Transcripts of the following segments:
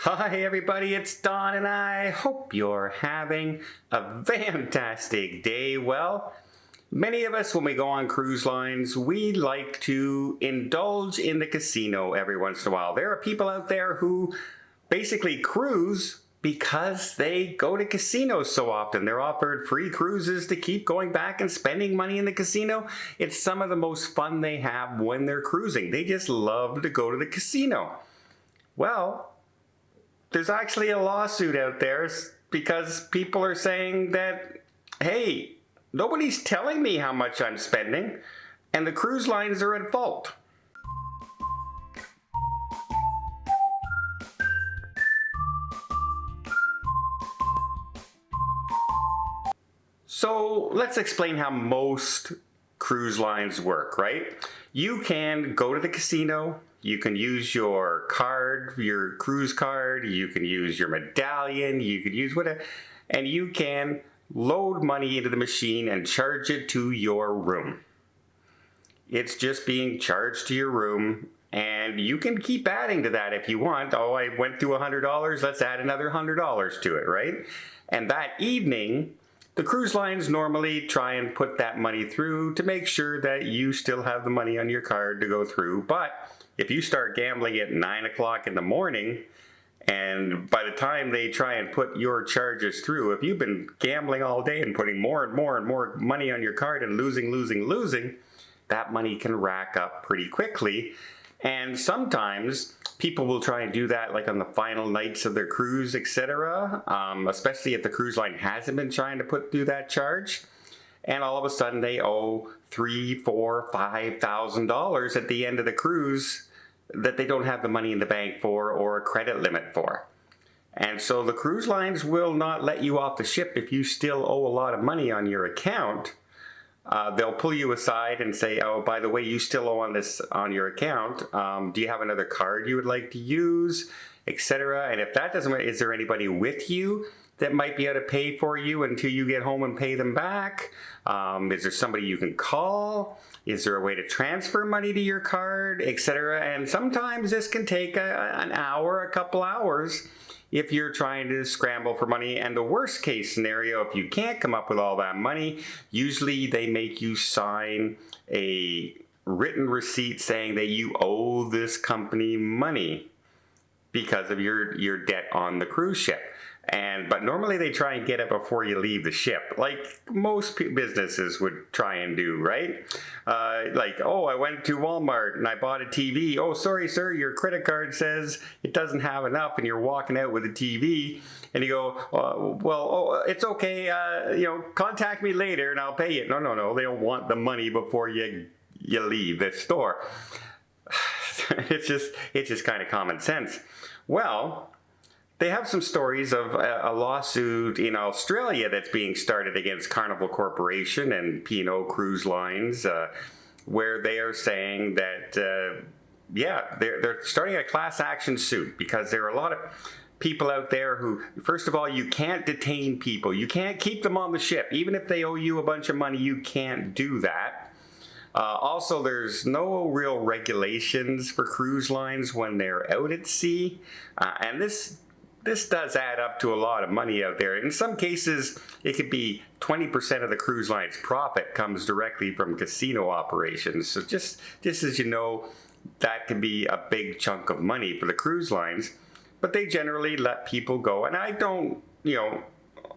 Hi everybody, it's Don and I hope you're having a fantastic day. Well, many of us when we go on cruise lines, we like to indulge in the casino every once in a while. There are people out there who basically cruise because they go to casinos so often. They're offered free cruises to keep going back and spending money in the casino. It's some of the most fun they have when they're cruising. They just love to go to the casino. Well, there's actually a lawsuit out there because people are saying that, hey, nobody's telling me how much I'm spending, and the cruise lines are at fault. So let's explain how most cruise lines work, right? You can go to the casino, you can use your card, your cruise card, you can use your medallion, you can use whatever, and you can load money into the machine and charge it to your room. It's just being charged to your room, and you can keep adding to that if you want. Oh, I went through $100, let's add another $100 to it, right? And that evening, the cruise lines normally try and put that money through to make sure that you still have the money on your card to go through. But if you start gambling at 9 o'clock in the morning, and by the time they try and put your charges through, if you've been gambling all day and putting more and more and more money on your card and losing, that money can rack up pretty quickly. And sometimes people will try and do that like on the final nights of their cruise, etc. Especially if the cruise line hasn't been trying to put through that charge. And all of a sudden they owe $3,000, $4,000, $5,000 at the end of the cruise that they don't have the money in the bank for or a credit limit for. And so the cruise lines will not let you off the ship if you still owe a lot of money on your account. They'll pull you aside and say, oh, by the way, you still owe on your account. Do you have another card you would like to use, etc.? And if that doesn't work, is there anybody with you that might be able to pay for you until you get home and pay them back? Is there somebody you can call? Is there a way to transfer money to your card, etc.? And sometimes this can take an hour, a couple hours if you're trying to scramble for money. And the worst case scenario, if you can't come up with all that money, usually they make you sign a written receipt saying that you owe this company money because of your debt on the cruise ship. But normally they try and get it before you leave the ship, like most businesses would try and do, right? Like, oh, I went to Walmart and I bought a TV. Oh, sorry, sir, your credit card says it doesn't have enough, and you're walking out with a TV, and you go, it's okay, contact me later and I'll pay it. No, they don't want the money before you leave the store. It's just kind of common sense. Well, they have some stories of a lawsuit in Australia that's being started against Carnival Corporation and P&O Cruise Lines, where they are saying that, they're starting a class action suit because there are a lot of people out there who, first of all, you can't detain people. You can't keep them on the ship. Even if they owe you a bunch of money, you can't do that. Also, there's no real regulations for cruise lines when they're out at sea, and this does add up to a lot of money out there. In some cases, it could be 20% of the cruise line's profit comes directly from casino operations. So just as you know, that can be a big chunk of money for the cruise lines. But they generally let people go. And I don't,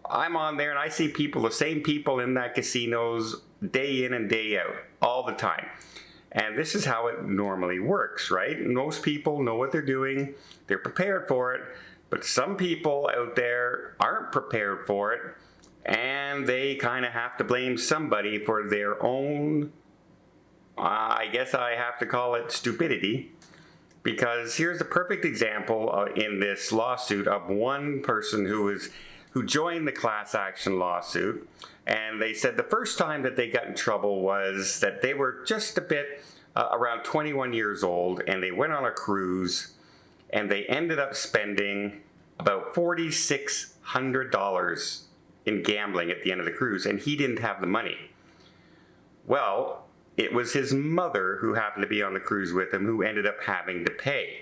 I'm on there and I see the same people in that casinos day in and day out, all the time. And this is how it normally works, right? Most people know what they're doing. They're prepared for it. But some people out there aren't prepared for it, and they kind of have to blame somebody for their own, I guess I have to call it stupidity, because here's a perfect example in this lawsuit of one person who joined the class action lawsuit, and they said the first time that they got in trouble was that they were just a bit around 21 years old, and they went on a cruise, and they ended up spending about $4,600 in gambling at the end of the cruise, and he didn't have the money. Well, it was his mother who happened to be on the cruise with him who ended up having to pay.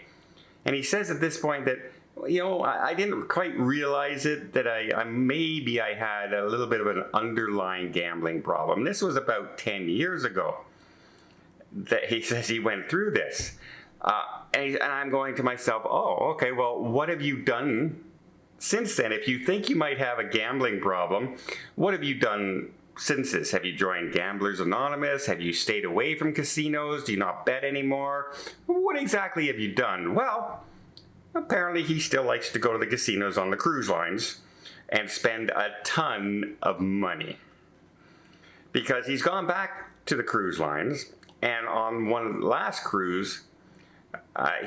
And he says at this point that I didn't quite realize it, that maybe I had a little bit of an underlying gambling problem. This was about 10 years ago that he says he went through this. And I'm going to myself, oh, okay, well, what have you done since then? If you think you might have a gambling problem, what have you done since this? Have you joined Gamblers Anonymous? Have you stayed away from casinos? Do you not bet anymore? What exactly have you done? Well, apparently he still likes to go to the casinos on the cruise lines and spend a ton of money. Because he's gone back to the cruise lines, and on one last cruise,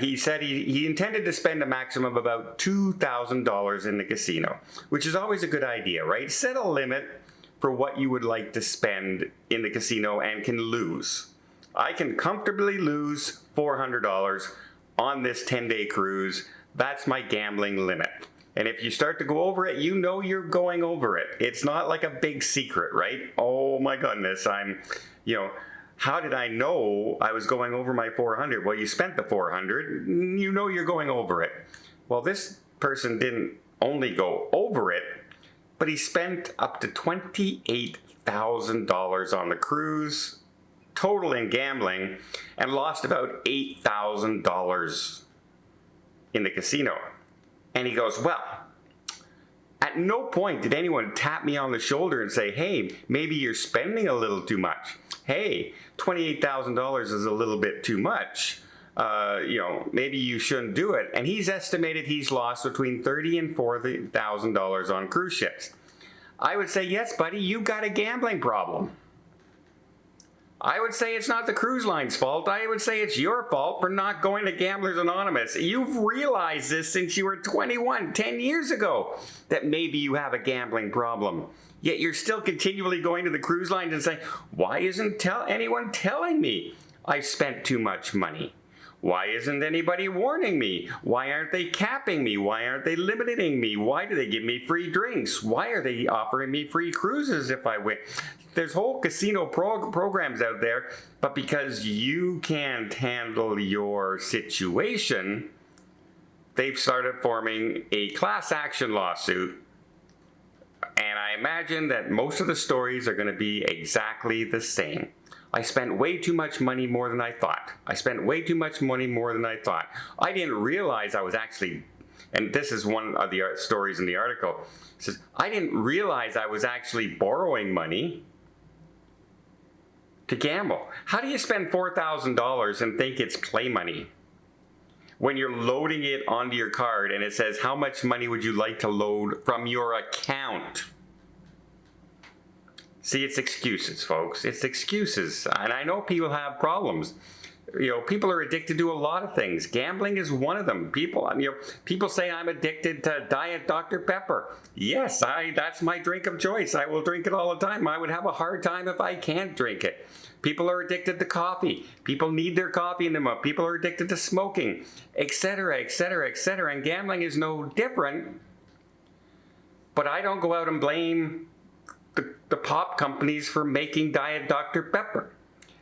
he said he intended to spend a maximum of about $2,000 in the casino, which is always a good idea, right? Set a limit for what you would like to spend in the casino and can lose. I can comfortably lose $400 on this 10-day cruise. That's my gambling limit. And if you start to go over it, you know you're going over it. It's not like a big secret, right? Oh my goodness, how did I know I was going over my 400? Well, you spent the 400, you know you're going over it. Well, this person didn't only go over it, but he spent up to $28,000 on the cruise, total in gambling, and lost about $8,000 in the casino. And he goes, well, at no point did anyone tap me on the shoulder and say, hey, maybe you're spending a little too much. Hey, $28,000 is a little bit too much. Maybe you shouldn't do it. And he's estimated he's lost between $30,000 and $40,000 on cruise ships. I would say, yes, buddy, you got a gambling problem. I would say it's not the cruise line's fault. I would say it's your fault for not going to Gamblers Anonymous. You've realized this since you were 21, 10 years ago, that maybe you have a gambling problem. Yet you're still continually going to the cruise lines and saying, why isn't anyone telling me I've spent too much money? Why isn't anybody warning me? Why aren't they capping me? Why aren't they limiting me? Why do they give me free drinks? Why are they offering me free cruises if I win? There's whole casino programs out there, but because you can't handle your situation, they've started forming a class action lawsuit. And I imagine that most of the stories are going to be exactly the same. I spent way too much money more than I thought. I spent way too much money more than I thought. I didn't realize I was actually, and this is one of the stories in the article, it says, I didn't realize I was actually borrowing money to gamble. How do you spend $4,000 and think it's play money when you're loading it onto your card and it says, how much money would you like to load from your account? See, it's excuses, folks. It's excuses. And I know people have problems. People are addicted to a lot of things. Gambling is one of them. People say I'm addicted to Diet Dr. Pepper. Yes, that's my drink of choice. I will drink it all the time. I would have a hard time if I can't drink it. People are addicted to coffee. People need their coffee in them. People are addicted to smoking, etc., etc., etc. And gambling is no different. But I don't go out and blame the pop companies for making Diet Dr. Pepper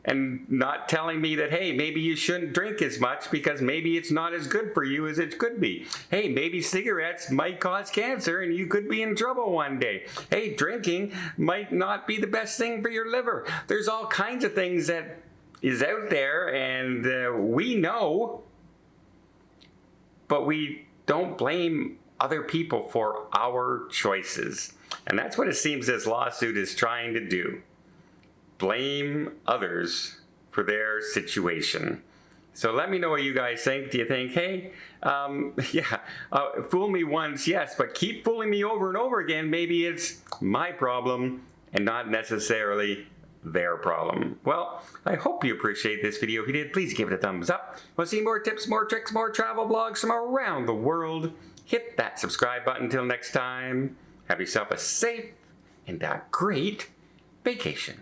and not telling me that, hey, maybe you shouldn't drink as much because maybe it's not as good for you as it could be. Hey, maybe cigarettes might cause cancer and you could be in trouble one day. Hey, drinking might not be the best thing for your liver. There's all kinds of things that is out there and we know, but we don't blame other people for our choices. And that's what it seems this lawsuit is trying to do. Blame others for their situation. So let me know what you guys think. Do you think, hey, fool me once, yes, but keep fooling me over and over again. Maybe it's my problem and not necessarily their problem. Well, I hope you appreciate this video. If you did, please give it a thumbs up. Want to see more tips, more tricks, more travel vlogs from around the world? Hit that subscribe button. Until next time, have yourself a safe and a great vacation.